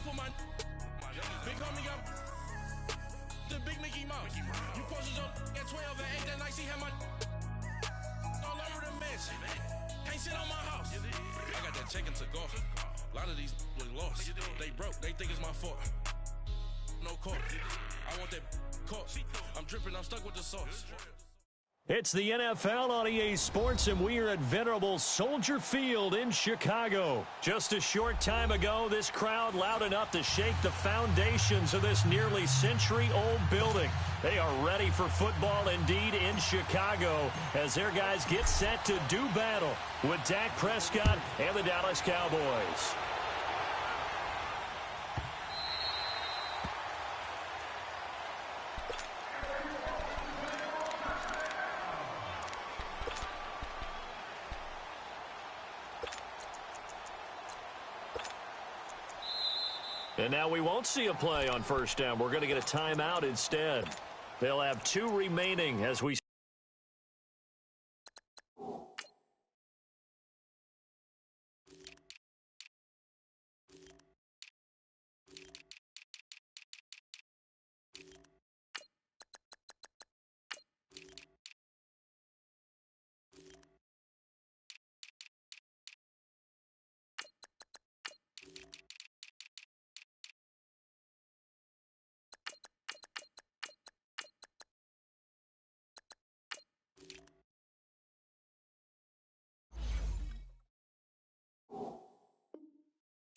put my big homie up. The big Mickey Mouse. You posted up at 12 and 8 that night. She had my all over the mess. Can't sit on my house. I got that check and took off. A lot of these look lost. They broke. They think it's my fault. No court. I want that court. I'm dripping. I'm stuck with the sauce. It's the NFL on EA Sports, and we are at venerable Soldier Field in Chicago. Just a short time ago, this crowd loud enough to shake the foundations of this nearly century-old building. They are ready for football indeed in Chicago as their guys get set to do battle with Dak Prescott and the Dallas Cowboys. And now we won't see a play on first down. We're going to get a timeout instead. They'll have 2 remaining as we...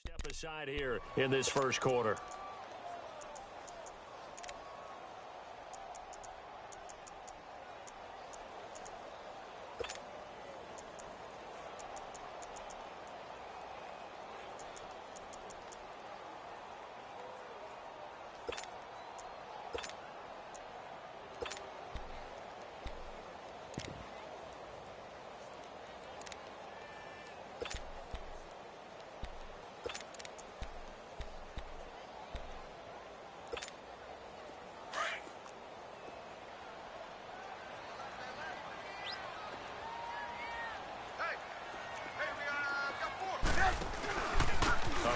Step aside here in this first quarter.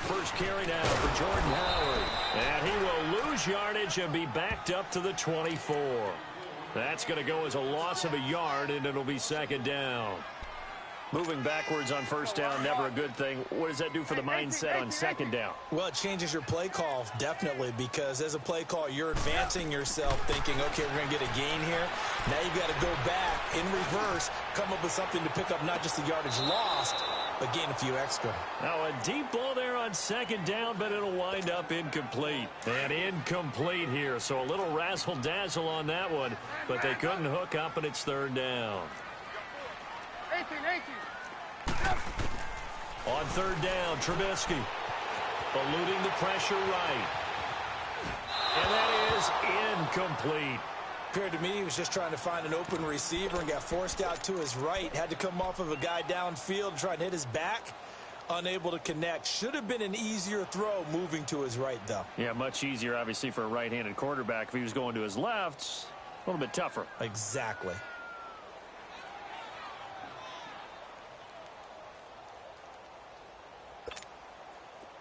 First carry now for Jordan Howard. And he will lose yardage and be backed up to the 24. That's going to go as a loss of a yard, and it'll be second down. Moving backwards on first down, never a good thing. What does that do for the mindset on second down? Well, it changes your play call, definitely, because as a play call, you're advancing yourself thinking, okay, we're going to get a gain here. Now you've got to go back in reverse, come up with something to pick up not just the yardage lost, but gain a few extra. Now a deep ball there on second down, but it'll wind up incomplete. And incomplete here, so a little razzle-dazzle on that one, but they couldn't hook up, and it's third down. 18. On third down, Trubisky eluding the pressure right. And that is incomplete. Appeared to me he was just trying to find an open receiver and got forced out to his right. Had to come off of a guy downfield, try and hit his back. Unable to connect. Should have been an easier throw moving to his right, though. Yeah, much easier, obviously, for a right-handed quarterback. If he was going to his left, a little bit tougher. Exactly.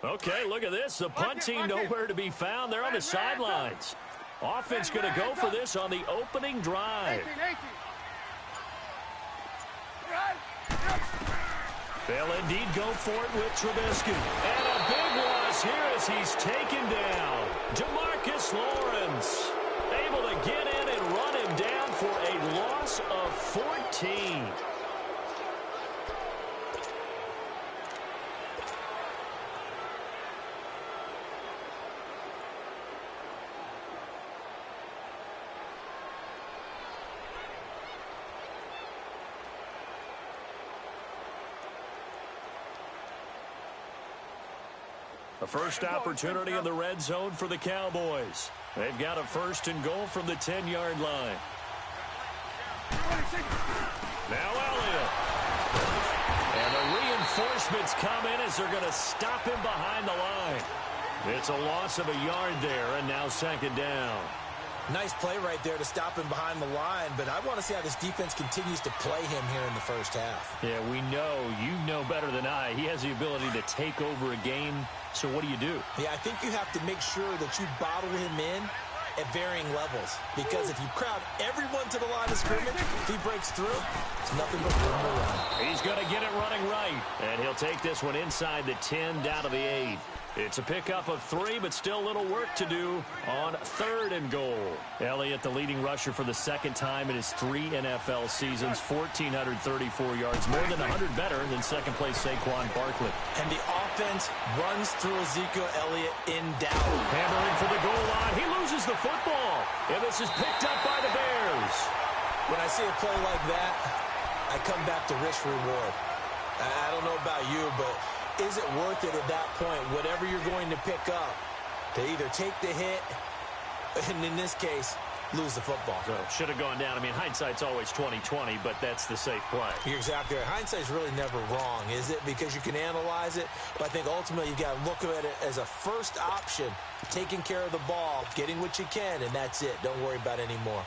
Okay, look at this. The punt team nowhere to be found. They're on the sidelines. Offense going to go for this on the opening drive. 18. They'll indeed go for it with Trubisky. And a big loss here as he's taken down. DeMarcus Lawrence able to get in and run him down for a loss of 14. A first opportunity in the red zone for the Cowboys. They've got a first and goal from the 10-yard line. Now Elliott. And the reinforcements come in as they're going to stop him behind the line. It's a loss of a yard there, and now second down. Nice play right there to stop him behind the line, but I want to see how this defense continues to play him here in the first half. Yeah, we know, you know better than I, he has the ability to take over a game. So what do you do? Yeah, I think you have to make sure that you bottle him in at varying levels, because if you crowd everyone to the line of scrimmage, if he breaks through, it's nothing but room to run. He's going to get it running right, and he'll take this one inside the 10 down to the 8. It's a pickup of 3, but still a little work to do on 3rd and goal. Elliott, the leading rusher for the second time in his 3 NFL seasons, 1,434 yards, more than 100 better than second-place Saquon Barkley. And the offense runs through Ezekiel Elliott in doubt. Hammering for the goal line. He loses the football, and this is picked up by the Bears. When I see a play like that, I come back to risk-reward. I don't know about you, but is it worth it at that point, whatever you're going to pick up, to either take the hit, and in this case, lose the football? So, should have gone down. I mean, hindsight's always 20/20, but that's the safe play. You're exactly right. Hindsight's really never wrong, is it? Because you can analyze it, but I think ultimately you got to look at it as a first option, taking care of the ball, getting what you can, and that's it. Don't worry about any more.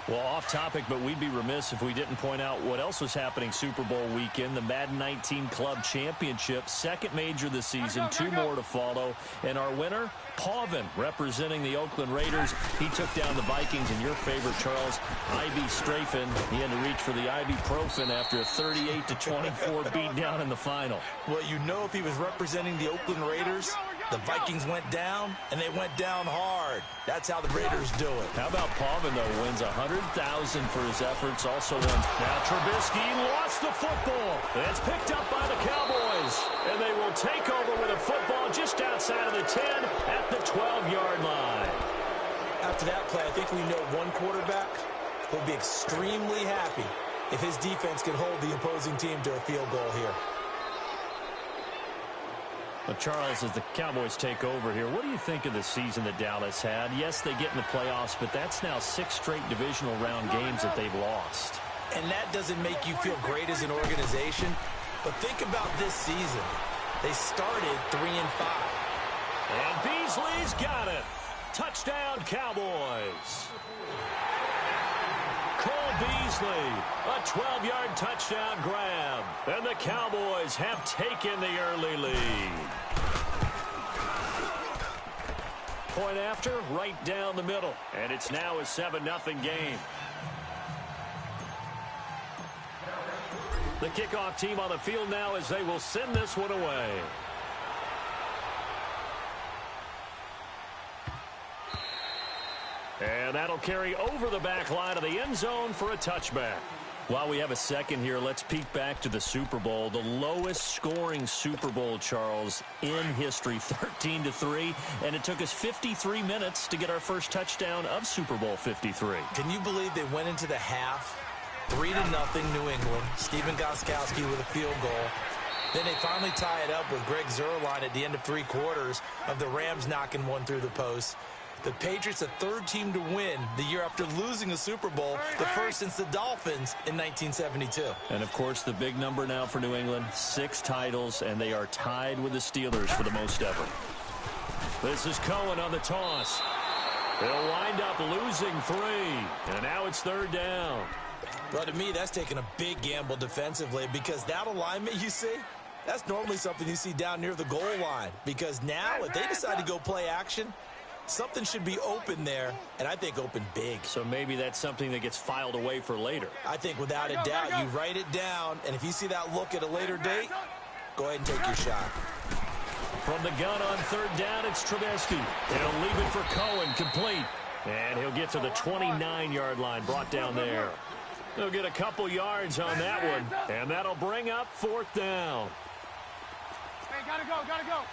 Well, off topic, but we'd be remiss if we didn't point out what else was happening Super Bowl weekend. The Madden 19 Club Championship, second major this season, 2 more to follow. And our winner, Pavin, representing the Oakland Raiders. He took down the Vikings, and your favorite, Charles, Ivy Strafen. He had to reach for the ibuprofen after a 38-24 beatdown in the final. Well, you know, if he was representing the Oakland Raiders, the Vikings went down, and they went down hard. That's how the Raiders do it. How about Pavin, though, wins $100,000 for his efforts. Also wins. Now Trubisky lost the football. That's picked up by the Cowboys. And they will take over with a football just outside of the 10 at the 12-yard line. After that play, I think we know one quarterback will be extremely happy if his defense can hold the opposing team to a field goal here. Well, Charles, as the Cowboys take over here, what do you think of the season that Dallas had? Yes, they get in the playoffs, but that's now 6 straight divisional round games that they've lost. And that doesn't make you feel great as an organization, but think about this season. They started 3-5. And Beasley's got it. Touchdown, Cowboys. Cole Beasley, a 12-yard touchdown grab. And the Cowboys have taken the early lead. Point after, right down the middle. And it's now a 7-0 game. The kickoff team on the field now as they will send this one away. And that'll carry over the back line of the end zone for a touchback. While we have a second here, let's peek back to the Super Bowl. The lowest scoring Super Bowl, Charles, in history, 13-3. And it took us 53 minutes to get our first touchdown of Super Bowl 53. Can you believe they went into the half 3-0 New England? Stephen Gostkowski with a field goal. Then they finally tie it up with Greg Zuerlein at the end of 3 quarters of the Rams knocking one through the post. The Patriots, the 3rd team to win the year after losing a Super Bowl, the first since the Dolphins in 1972. And, of course, the big number now for New England, 6 titles, and they are tied with the Steelers for the most ever. This is Cohen on the toss. They'll wind up losing 3, and now it's 3rd down. Well, to me, that's taking a big gamble defensively, because that alignment you see, that's normally something you see down near the goal line. Because now, if they decide to go play action, something should be open there, and I think open big. So maybe that's something that gets filed away for later. I think without a doubt, you write it down, and if you see that look at a later date, go ahead and take your shot. From the gun on 3rd down, it's Trubisky. He'll leave it for Cohen, complete. And he'll get to the 29-yard line, brought down there. They'll get a couple yards on that one, and that'll bring up 4th down. Hey, gotta go, gotta go.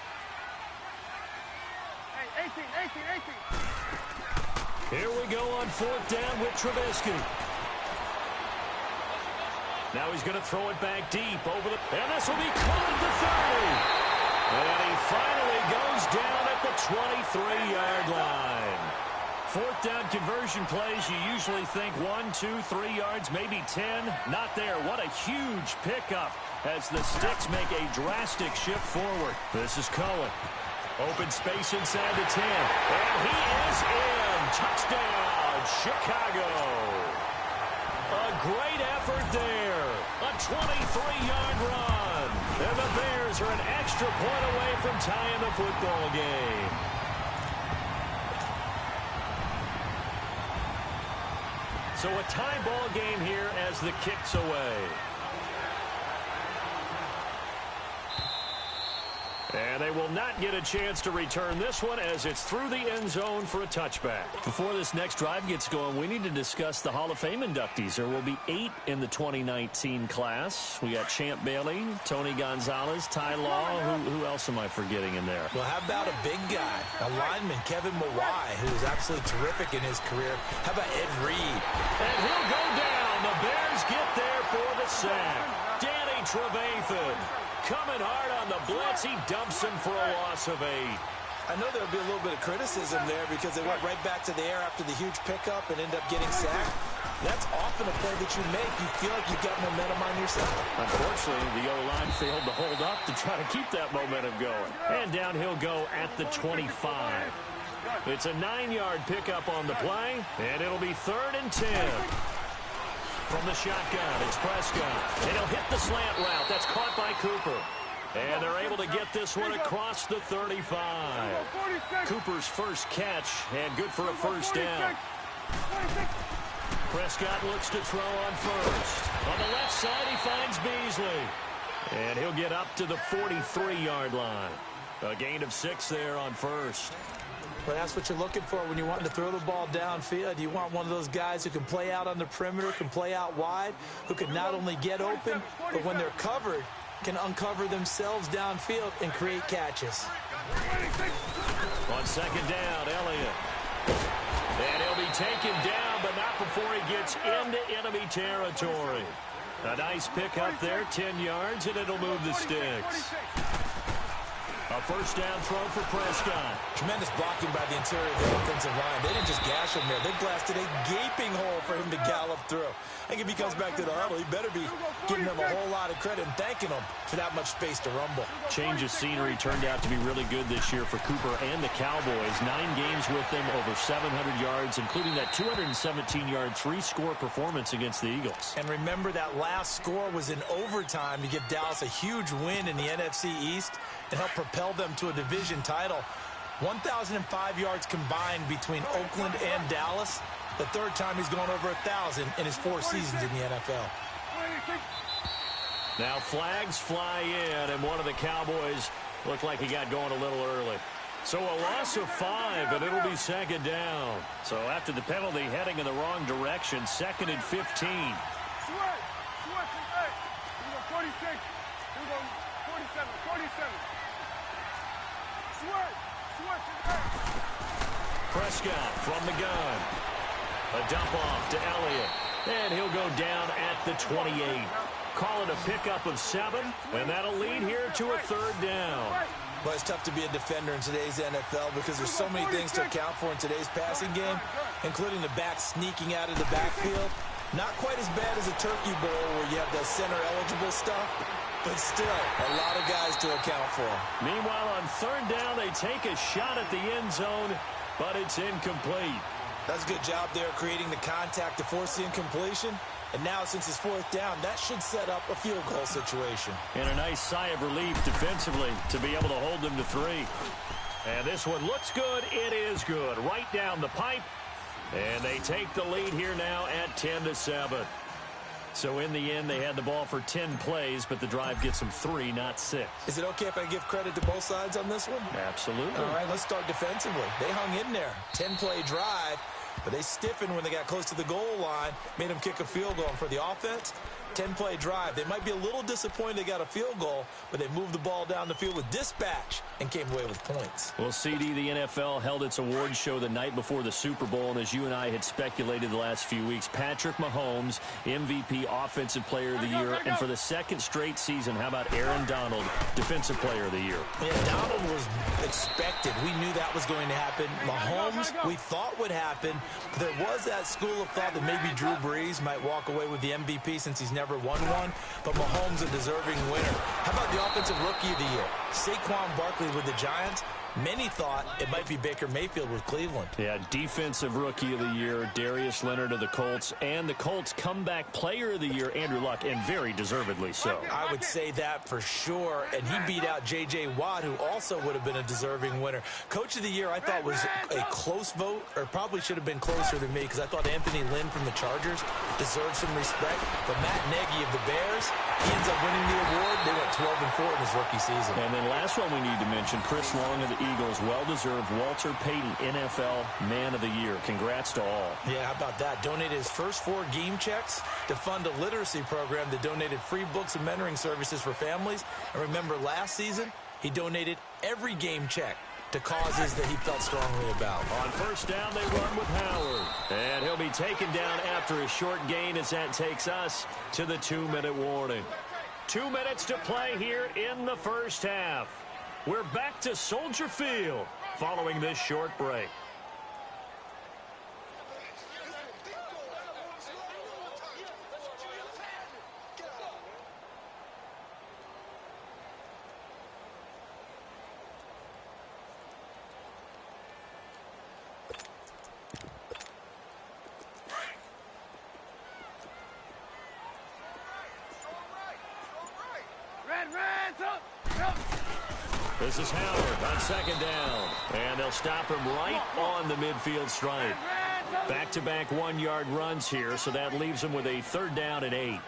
Hey, 18. Here we go on 4th down with Trubisky. Now he's going to throw it back deep over the... And this will be caught at the 30. And he finally goes down at the 23-yard line. 4th down conversion plays, you usually think 1, 2, 3 yards, maybe 10. Not there. What a huge pickup as the Sticks make a drastic shift forward. This is Cohen. Open space inside the 10. And he is in. Touchdown, Chicago. A great effort there. A 23-yard run. And the Bears are an extra point away from tying the football game. So a tie ball game here as the kick's away. And they will not get a chance to return this one as it's through the end zone for a touchback. Before this next drive gets going, we need to discuss the Hall of Fame inductees. There will be 8 in the 2019 class. We got Champ Bailey, Tony Gonzalez, Ty Law. Who else am I forgetting in there? Well, how about a big guy, a lineman, Kevin Mawai, who was absolutely terrific in his career. How about Ed Reed? And he'll go down. The Bears get there for the sack. Danny Trevathan coming hard on the blitz. He dumps him for a loss of 8. I know there'll be a little bit of criticism there because they went right back to the air after the huge pickup and end up getting sacked. That's often a play that you make. You feel like you've got momentum on your side. Unfortunately, the O-line failed to hold up to try to keep that momentum going. And down he'll go at the 25. It's a 9-yard pickup on the play, and it'll be 3rd and 10. From the shotgun, it's Prescott. And he'll hit the slant route. That's caught by Cooper. And they're able to get this one across the 35. Cooper's first catch, and good for a first down. Prescott looks to throw on first. On the left side, he finds Beasley. And he'll get up to the 43-yard line. A gain of 6 there on first. But that's what you're looking for when you want to throw the ball downfield. You want one of those guys who can play out on the perimeter, can play out wide, who can not only get open, but when they're covered, can uncover themselves downfield and create catches. On second down, Elliott. And he'll be taken down, but not before he gets into enemy territory. A nice pickup there, 10 yards, and it'll move the sticks. A first down throw for Prescott. Tremendous blocking by the interior of the offensive line. They didn't just gash him there. They blasted a gaping hole for him to gallop through. I think if he comes back to the huddle, he better be giving them a whole lot of credit and thanking them for that much space to rumble. Change of scenery turned out to be really good this year for Cooper and the Cowboys. 9 games with them, over 700 yards, including that 217-yard 3-score performance against the Eagles. And remember, that last score was in overtime to give Dallas a huge win in the NFC East and help propel them to a division title. 1,005 yards combined between Oakland and Dallas. The third time he's gone over 1,000 in his 4 seasons in the NFL. Now flags fly in, and one of the Cowboys looked like he got going a little early. So a loss of 5, and it'll be second down. So after the penalty, heading in the wrong direction, 2nd and 15. Prescott from the gun. A dump off to Elliott. And he'll go down at the 28. Call it a pickup of 7, and that'll lead here to a 3rd down. But it's tough to be a defender in today's NFL because there's so many things to account for in today's passing game, including the back sneaking out of the backfield. Not quite as bad as a turkey bowl where you have the center-eligible stuff, but still a lot of guys to account for. Meanwhile, on 3rd down, they take a shot at the end zone, but it's incomplete. That's a good job there creating the contact to force the incompletion. And now, since it's 4th down, that should set up a field goal situation. And a nice sigh of relief defensively to be able to hold them to 3. And this one looks good. It is good. Right down the pipe. And they take the lead here now at 10-7. So in the end, they had the ball for 10 plays, but the drive gets them 3, not 6. Is it okay if I give credit to both sides on this one? Absolutely. All right, let's start defensively. They hung in there. 10-play drive, but they stiffened when they got close to the goal line, made them kick a field goal. And for the offense, 10-play drive. They might be a little disappointed they got a field goal, but they moved the ball down the field with dispatch and came away with points. Well, CD, the NFL held its awards show the night before the Super Bowl, and as you and I had speculated the last few weeks, Patrick Mahomes, MVP, Offensive Player of the Year, and for the 2nd straight season, how about Aaron Donald, Defensive Player of the Year? Yeah, Donald was expected. We knew that was going to happen. Mahomes, we thought would happen. There was that school of thought that maybe Drew Brees might walk away with the MVP since he's never won one, but Mahomes a deserving winner. How about the Offensive Rookie of the Year? Saquon Barkley with the Giants. Many thought it might be Baker Mayfield with Cleveland. Yeah, defensive rookie of the year, Darius Leonard of the Colts, and the Colts comeback player of the year, Andrew Luck, and very deservedly so. I would say that for sure, and he beat out J.J. Watt, who also would have been a deserving winner. Coach of the year, I thought, was a close vote, or probably should have been closer than me, because I thought Anthony Lynn from the Chargers deserved some respect. But Matt Nagy of the Bears, he ends up winning the award. They went 12-4 in his rookie season. And then last one we need to mention, Chris Long of the Eagles, well-deserved Walter Payton NFL Man of the Year. Congrats to all. Yeah, how about that? Donated his first 4 game checks to fund a literacy program that donated free books and mentoring services for families. And remember, last season, he donated every game check to causes that he felt strongly about. On first down, they run with Howard. And he'll be taken down after a short gain as that takes us to the 2-minute warning. 2 minutes to play here in the first half. We're back to Soldier Field following this short break. This is Howard on second down. And they'll stop him right on the midfield stripe. Back-to-back 1-yard runs here, so that leaves him with a 3rd down and 8.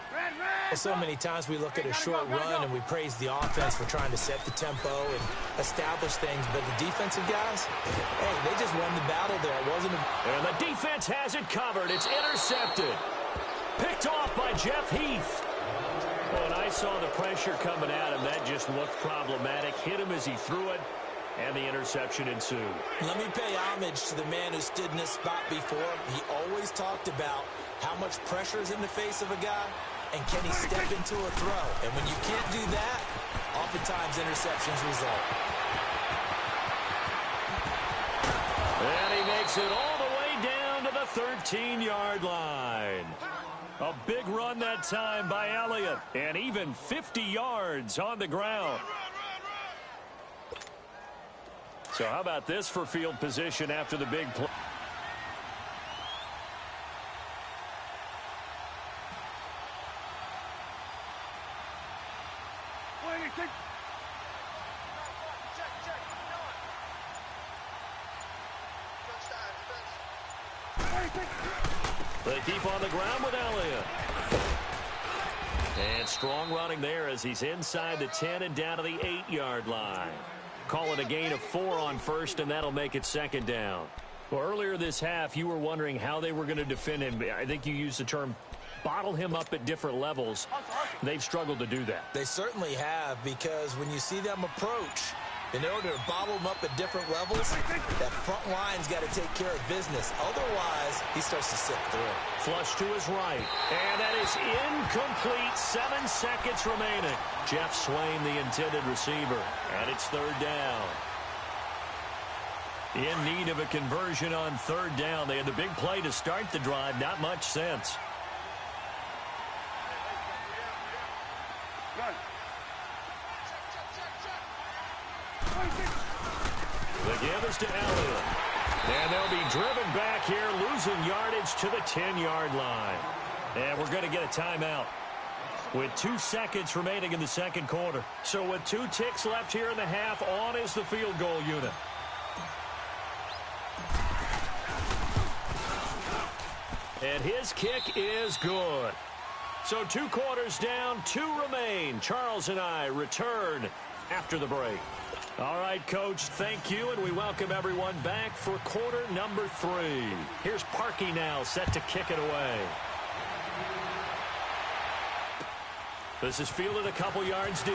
So many times we look at a short run and we praise the offense for trying to set the tempo and establish things. But the defensive guys, hey, they just won the battle there. It wasn't And the defense has it covered. It's intercepted. Picked off by Jeff Heath. When I saw the pressure coming at him, that just looked problematic. Hit him as he threw it, and the interception ensued. Let me pay homage to the man who stood in this spot before. He always talked about how much pressure is in the face of a guy, and can he step into a throw. And when you can't do that, oftentimes interceptions result. And he makes it all the way down to the 13-yard line. A big run that time by Elliott, and even 50 yards on the ground. So how about this for field position after the big play? They keep on the ground with Elliott. And strong running there as he's inside the 10 and down to the 8-yard line. Call it a gain of 4 on first, and that'll make it 2nd down. Well, earlier this half, you were wondering how they were going to defend him. I think you used the term bottle him up at different levels. They've struggled to do that. They certainly have, because when you see them approach, in order to bottle them up at different levels, that front line's got to take care of business. Otherwise, he starts to slip through. Flush to his right. And that is incomplete. 7 seconds remaining. Jeff Swain, the intended receiver. And it's 3rd down. In need of a conversion on 3rd down. They had the big play to start the drive. Not much sense. The give is to Elliott. And they'll be driven back here, losing yardage to the 10-yard line. And we're going to get a timeout with 2 seconds remaining in the second quarter. So with 2 ticks left here in the half, on is the field goal unit. And his kick is good. So 2 quarters down, 2 remain. Charles and I return after the break. All right, Coach, thank you, and we welcome everyone back for quarter number 3. Here's Parkey now, set to kick it away. This is fielded a couple yards deep.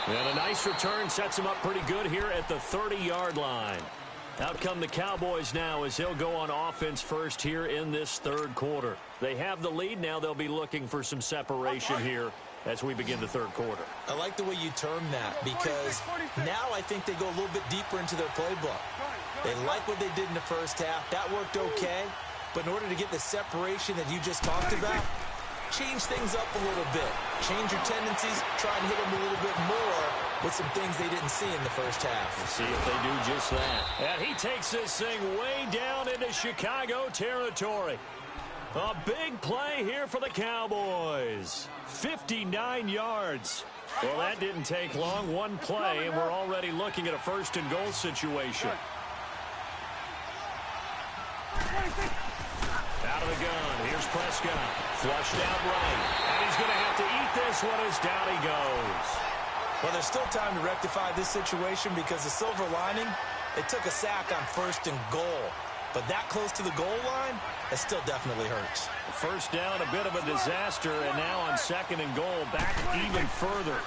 And a nice return sets him up pretty good here at the 30-yard line. Out come the Cowboys now as they'll go on offense first here in this 3rd quarter. They have the lead. Now they'll be looking for some separation here as we begin the 3rd quarter. I like the way you term that, because now I think they go a little bit deeper into their playbook. They like what they did in the first half. That worked okay. But in order to get the separation that you just talked about, change things up a little bit. Change your tendencies, try and hit them a little bit more with some things they didn't see in the first half. We'll see if they do just that. And he takes this thing way down into Chicago territory. A big play here for the Cowboys. 59 yards. Well, that didn't take long. One play, and we're already looking at a first-and-goal situation. Out of the gun. Here's Prescott. Flushed out right. And he's going to have to eat this one as down he goes. Well, there's still time to rectify this situation because the silver lining, it took a sack on first and goal. But that close to the goal line, it still definitely hurts. First down, a bit of a disaster, and now on second and goal, back even further.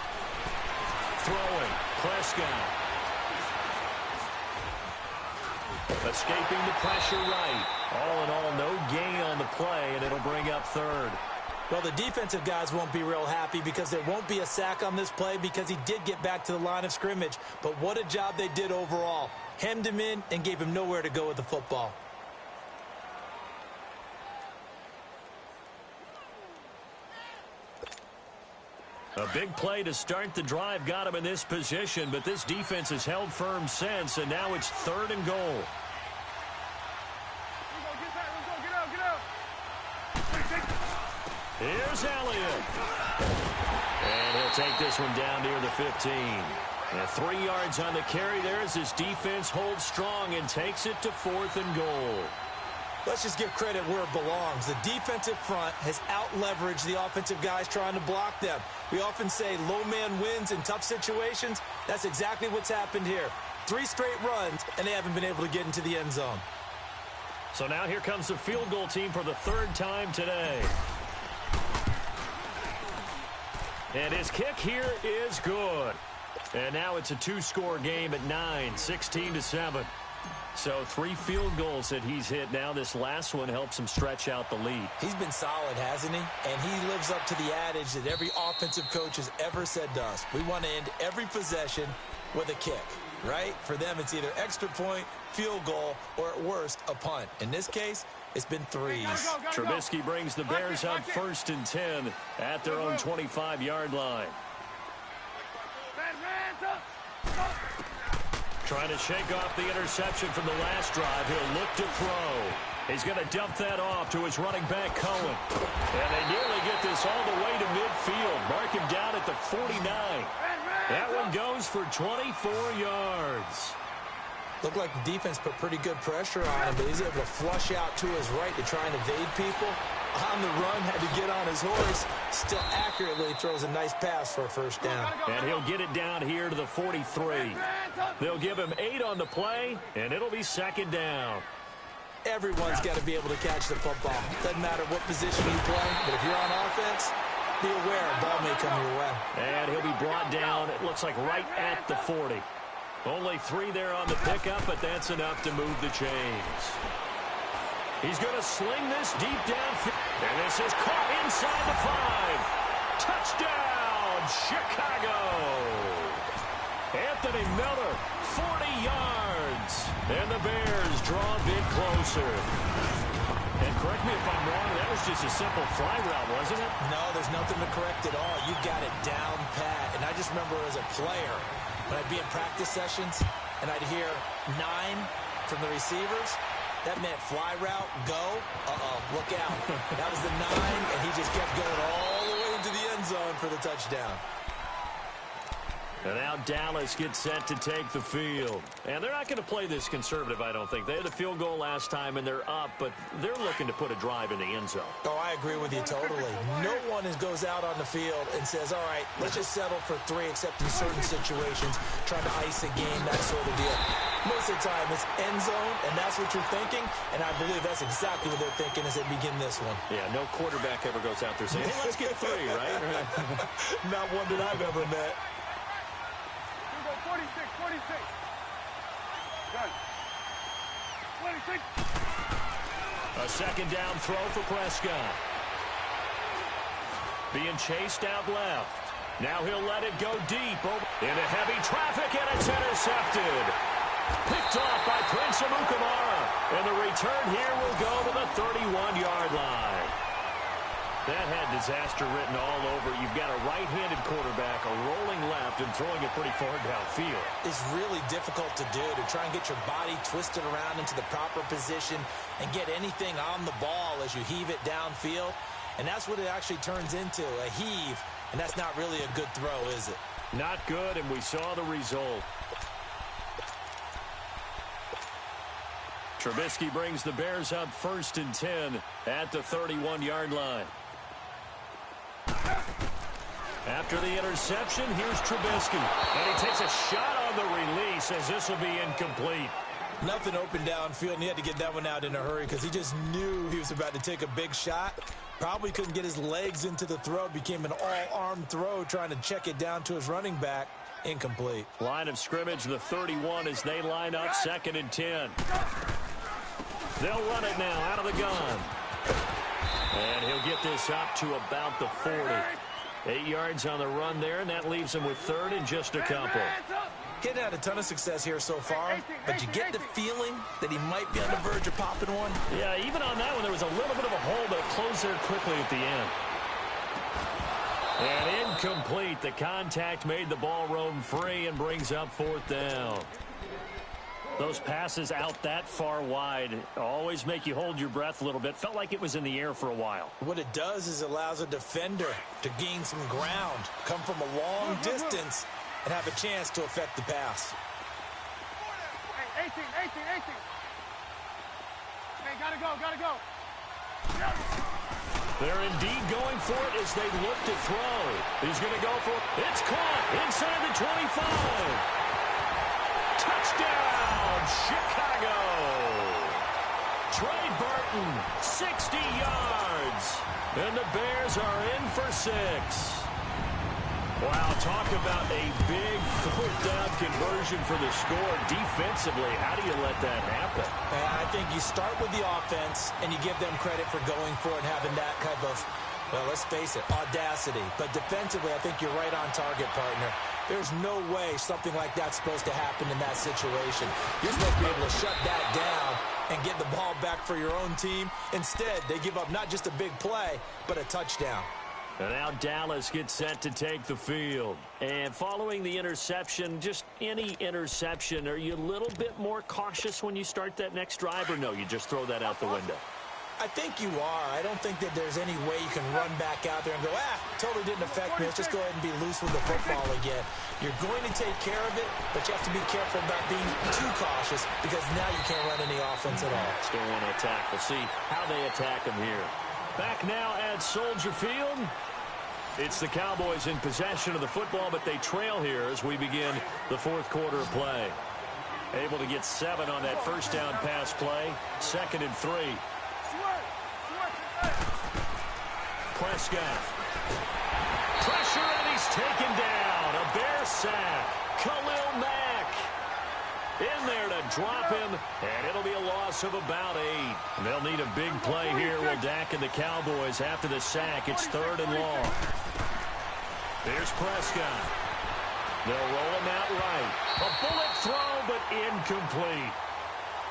Throwing, Prescott. Escaping the pressure right. All in all, no gain on the play, and it'll bring up third. Well, the defensive guys won't be real happy because there won't be a sack on this play because he did get back to the line of scrimmage. But what a job they did overall. Hemmed him in and gave him nowhere to go with the football. A big play to start the drive got him in this position, but this defense has held firm since, and now it's third and goal. Here's Elliott. And he'll take this one down near the 15. And 3 yards on the carry there as his defense holds strong and takes it to fourth and goal. Let's just give credit where it belongs. The defensive front has out-leveraged the offensive guys trying to block them. We often say low man wins in tough situations. That's exactly what's happened here. 3 straight runs, and they haven't been able to get into the end zone. So now here comes the field goal team for the third time today. And his kick here is good. And now it's a 2-score game at 9, 16-7. So 3 field goals that he's hit now. This last one helps him stretch out the lead. He's been solid, hasn't he? And he lives up to the adage that every offensive coach has ever said to us. We want to end every possession with a kick, right? For them, it's either extra point, field goal, or at worst, a punt. In this case, it's been 3s. Trubisky brings the Bears up first and 10 at their own 25-yard line. Trying to shake off the interception from the last drive. He'll look to throw. He's going to dump that off to his running back, Cohen. And they nearly get this all the way to midfield. Mark him down at the 49. That one goes for 24 yards. Looked like the defense put pretty good pressure on him, but he's able to flush out to his right to try and evade people. On the run, had to get on his horse. Still accurately throws a nice pass for a first down. And he'll get it down here to the 43. They'll give him 8 on the play, and it'll be second down. Everyone's got to be able to catch the football. Doesn't matter what position you play, but if you're on offense, be aware a ball may come your way. And he'll be brought down, it looks like right at the 40. Only 3 there on the pickup, but that's enough to move the chains. He's going to sling this deep downfield. And this is caught inside the 5. Touchdown, Chicago. Anthony Miller, 40 yards. And the Bears draw a bit closer. And correct me if I'm wrong, that was just a simple fly route, wasn't it? No, there's nothing to correct at all. You've got it down pat. And I just remember as a player, when I'd be in practice sessions and I'd hear 9 from the receivers, that meant fly route, go, look out. That was the 9, and he just kept going all the way into the end zone for the touchdown. And now Dallas gets set to take the field. And they're not going to play this conservative, I don't think. They had a field goal last time, and they're up, but they're looking to put a drive in the end zone. Oh, I agree with you totally. No one goes out on the field and says, all right, let's just settle for 3, except in certain situations, trying to ice a game, that sort of deal. Most of the time, it's end zone, and that's what you're thinking, and I believe that's exactly what they're thinking as they begin this one. Yeah, no quarterback ever goes out there saying, hey, let's get 3, right? Not one that I've ever met. 46. Got it. 26. A second down throw for Prescott. Being chased out left. Now he'll let it go deep into heavy traffic, and it's intercepted. Picked off by Prince Amukamara. And the return here will go to the 31-yard line. That had disaster written all over. You've got a right-handed quarterback, a rolling left, and throwing it pretty far downfield. It's really difficult to do, to try and get your body twisted around into the proper position and get anything on the ball as you heave it downfield. And that's what it actually turns into, a heave. And that's not really a good throw, is it? Not good, and we saw the result. Trubisky brings the Bears up 1st and 10 at the 31-yard line. After the interception, here's Trubisky. And he takes a shot on the release as this will be incomplete. Nothing open downfield, and he had to get that one out in a hurry because he just knew he was about to take a big shot. Probably couldn't get his legs into the throw. Became an all-arm throw trying to check it down to his running back. Incomplete. Line of scrimmage, the 31 as they line up 2nd and 10. They'll run it now out of the gun. And he'll get this up to about the 40. 8 yards on the run there, and that leaves him with 3rd and just a couple. Getting had a ton of success here so far, but you get the feeling that he might be on the verge of popping one. Yeah, even on that one, there was a little bit of a hole, but it closed there quickly at the end. And incomplete. The contact made the ball roam free and brings up 4th down. Those passes out that far wide always make you hold your breath a little bit. Felt like it was in the air for a while. What it does is it allows a defender to gain some ground, come from a long distance, and have a chance to affect the pass. Hey, 18. Hey, gotta go. They're indeed going for it as they look to throw. He's going to go for it. It's caught inside the 25. Touchdown, Chicago. Trey Burton, 60 yards. And the Bears are in for 6. Wow, talk about a big 4th down conversion for the score. Defensively, how do you let that happen? I think you start with the offense, and you give them credit for going for it and having that type of, well, let's face it, audacity. But defensively, I think you're right on target, partner. There's no way something like that's supposed to happen in that situation. You're supposed to be able to shut that down and get the ball back for your own team. Instead, they give up not just a big play, but a touchdown. And now Dallas gets set to take the field. And following the interception, just any interception, are you a little bit more cautious when you start that next drive, or no, you just throw that out the window? I think you are. I don't think that there's any way you can run back out there and go, totally didn't affect me. Let's just go ahead and be loose with the football again. You're going to take care of it, but you have to be careful about being too cautious because now you can't run any offense at all. Still want to attack. We'll see how they attack them here. Back now at Soldier Field. It's the Cowboys in possession of the football, but they trail here as we begin the 4th quarter of play. Able to get 7 on that 1st down pass play. 2nd and 3. Prescott. Pressure, and he's taken down. A Bear sack. Khalil Mack in there to drop him, and it'll be a loss of about 8. They'll need a big play here. Will Dak and the Cowboys after the sack. It's 3rd and long. Here's Prescott. They'll roll him out right. A bullet throw, but incomplete.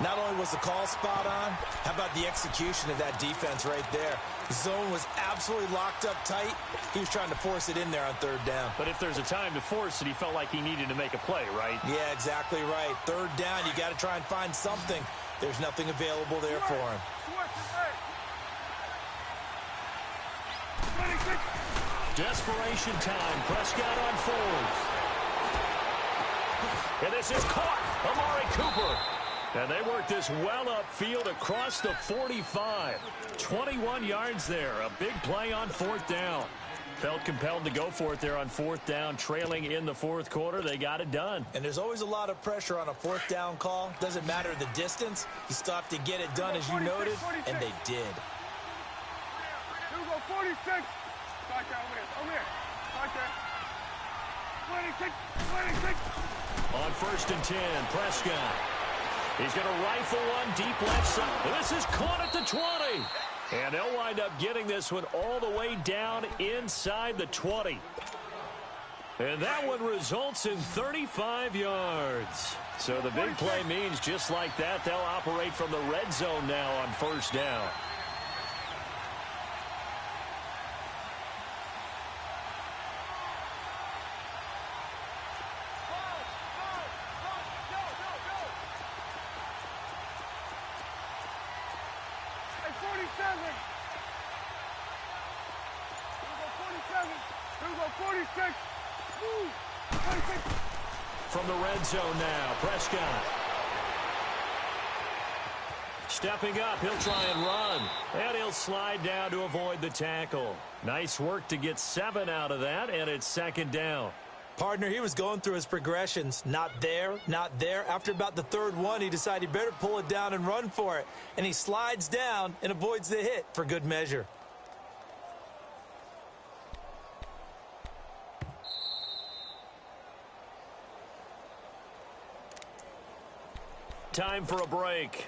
Not only was the call spot on, how about the execution of that defense right there? The zone was absolutely locked up tight. He was trying to force it in there on 3rd down. But if there's a time to force it, he felt like he needed to make a play, right? Yeah, exactly right. 3rd down, you got to try and find something. There's nothing available there for him. Desperation time. Prescott on 4th. And this is caught. Amari Cooper. And they work this well upfield across the 45. 21 yards there. A big play on 4th down. Felt compelled to go for it there on 4th down. Trailing in the 4th quarter. They got it done. And there's always a lot of pressure on a 4th down call. Doesn't matter the distance. You still have to get it done as you noted. And they did. Here we go, 46. Start that over here. Start that. 26. On 1st and 10, Prescott. He's going to rifle one deep left side. This is caught at the 20. And they'll wind up getting this one all the way down inside the 20. And that one results in 35 yards. So the big play means just like that, they'll operate from the red zone now on 1st down. 47. Here we go 47. Here we go 46. Woo. 26. From the red zone now, Prescott. Stepping up, he'll try and run. And he'll slide down to avoid the tackle. Nice work to get 7 out of that, and it's second down. Partner, he was going through his progressions. Not there, not there. After about the third one, he decided he better pull it down and run for it. And he slides down and avoids the hit for good measure. Time for a break.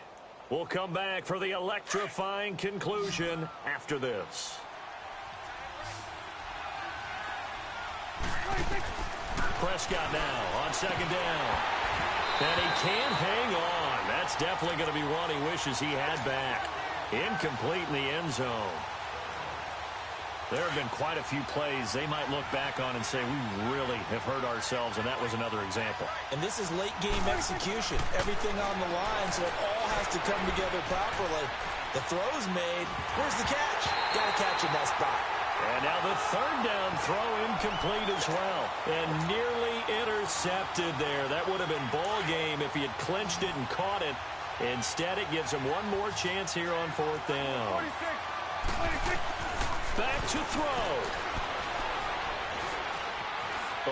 We'll come back for the electrifying conclusion after this. Prescott now on second down. And he can't hang on. That's definitely going to be one he wishes he had back. Incomplete in the end zone. There have been quite a few plays they might look back on and say, we really have hurt ourselves, and that was another example. And this is late-game execution. Everything on the line, so it all has to come together properly. The throw's made. Where's the catch? Got to catch in that spot. And now the third down throw incomplete as well. And nearly intercepted there. That would have been ball game if he had clinched it and caught it. Instead, it gives him one more chance here on fourth down. 26. Back to throw.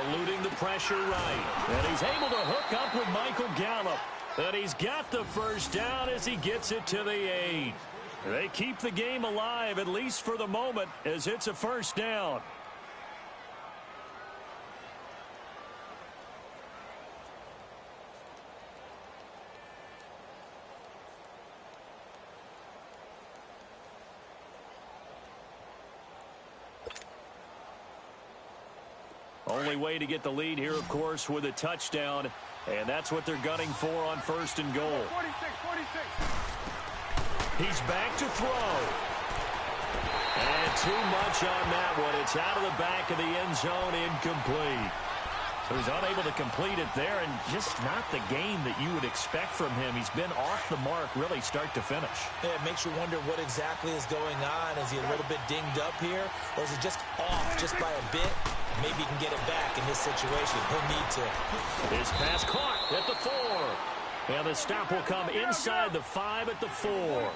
Eluding the pressure right. And he's able to hook up with Michael Gallup. And he's got the first down as he gets it to the 8. They keep the game alive, at least for the moment, as it's a first down. Only way to get the lead here, of course, with a touchdown. And that's what they're gunning for on first and goal. 46. He's back to throw. And too much on that one. It's out of the back of the end zone, incomplete. So he's unable to complete it there, and just not the game that you would expect from him. He's been off the mark, really, start to finish. Yeah, it makes you wonder what exactly is going on. Is he a little bit dinged up here, or is it just off just by a bit? Maybe he can get it back in this situation. He'll need to. His pass caught at the 4. And the stop will come inside the 5 at the 4.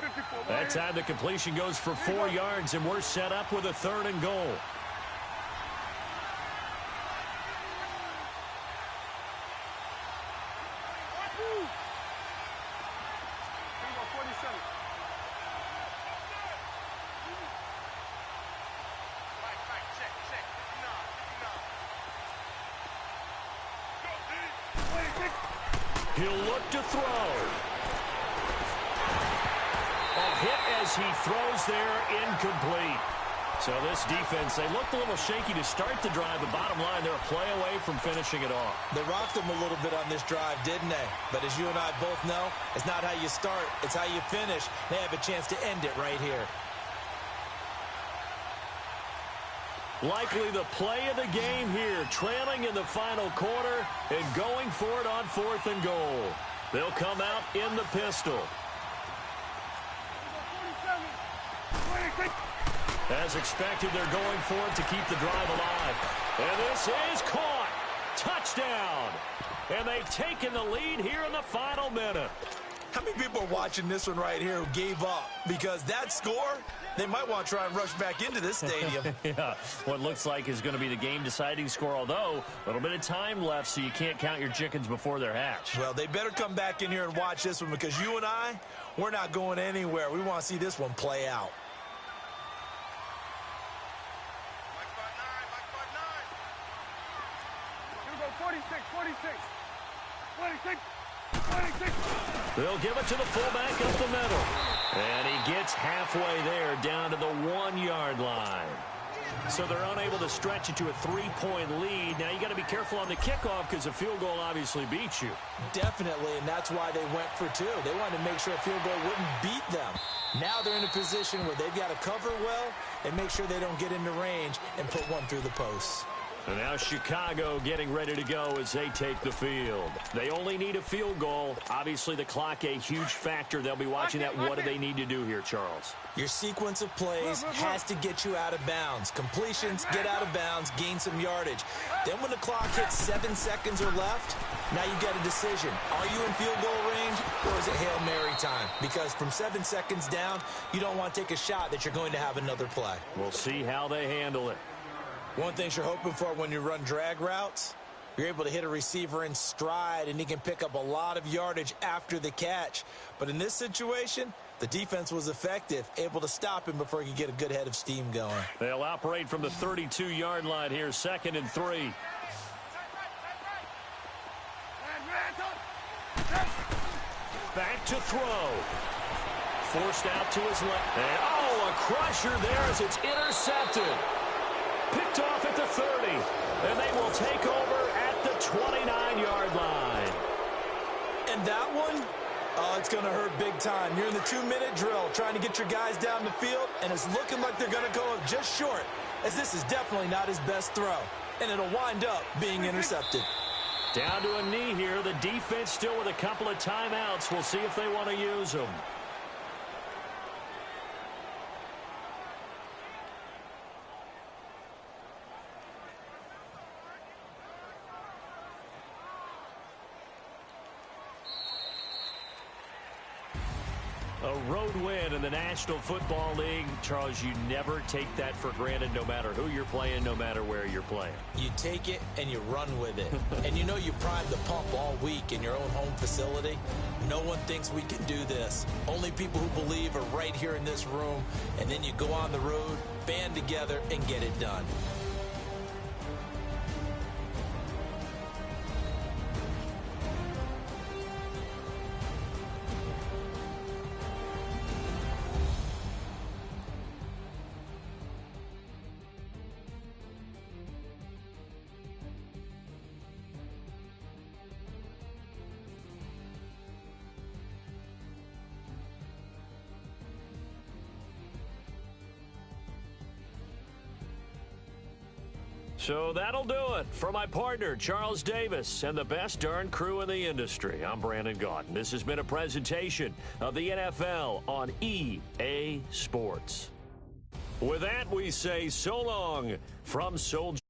That time the completion goes for 4 yards, and we're set up with a third and goal. He'll look to throw. A hit as he throws there, incomplete. So this defense, they looked a little shaky to start the drive, but bottom line, they're a play away from finishing it off. They rocked them a little bit on this drive, didn't they? But as you and I both know, it's not how you start, it's how you finish. They have a chance to end it right here. Likely the play of the game here, trailing in the final quarter and going for it on fourth and goal. They'll come out in the pistol. As expected, they're going for it to keep the drive alive. And this is caught. Touchdown. And they've taken the lead here in the final minute. How many people are watching this one right here who gave up? Because that score, they might want to try and rush back into this stadium. Yeah, what looks like is going to be the game-deciding score, although a little bit of time left, so you can't count your chickens before they're hatched. Well, they better come back in here and watch this one, because you and I, we're not going anywhere. We want to see this one play out. Here we go 46. They'll give it to the fullback up the middle. And he gets halfway there down to the 1-yard line. So they're unable to stretch it to a 3-point lead. Now you got to be careful on the kickoff because a field goal obviously beats you. Definitely, and that's why they went for 2. They wanted to make sure a field goal wouldn't beat them. Now they're in a position where they've got to cover well and make sure they don't get into range and put one through the posts. And now Chicago getting ready to go as they take the field. They only need a field goal. Obviously, the clock a huge factor. They'll be watching that. What do they need to do here, Charles? Your sequence of plays has to get you out of bounds. Completions, get out of bounds, gain some yardage. Then when the clock hits 7 seconds or left, now you get a decision. Are you in field goal range or is it Hail Mary time? Because from 7 seconds down, you don't want to take a shot that you're going to have another play. We'll see how they handle it. One thing you're hoping for when you run drag routes, you're able to hit a receiver in stride, and he can pick up a lot of yardage after the catch. But in this situation, the defense was effective, able to stop him before he could get a good head of steam going. They'll operate from the 32-yard line here, 2nd and 3. Back to throw. Forced out to his left. And, a crusher there as it's intercepted. Picked off at the 30, and they will take over at the 29-yard line. And that one, it's going to hurt big time. You're in the 2-minute drill trying to get your guys down the field, and it's looking like they're going to go just short, as this is definitely not his best throw, and it'll wind up being intercepted. Down to a knee here. The defense still with a couple of timeouts. We'll see if they want to use them. A road win in the National Football League. Charles, you never take that for granted no matter who you're playing, no matter where you're playing. You take it and you run with it. And you know you primed the pump all week in your own home facility. No one thinks we can do this. Only people who believe are right here in this room. And then you go on the road, band together, and get it done. So that'll do it for my partner, Charles Davis, and the best darn crew in the industry. I'm Brandon Gaudin. This has been a presentation of the NFL on EA Sports. With that, we say so long from Soldier.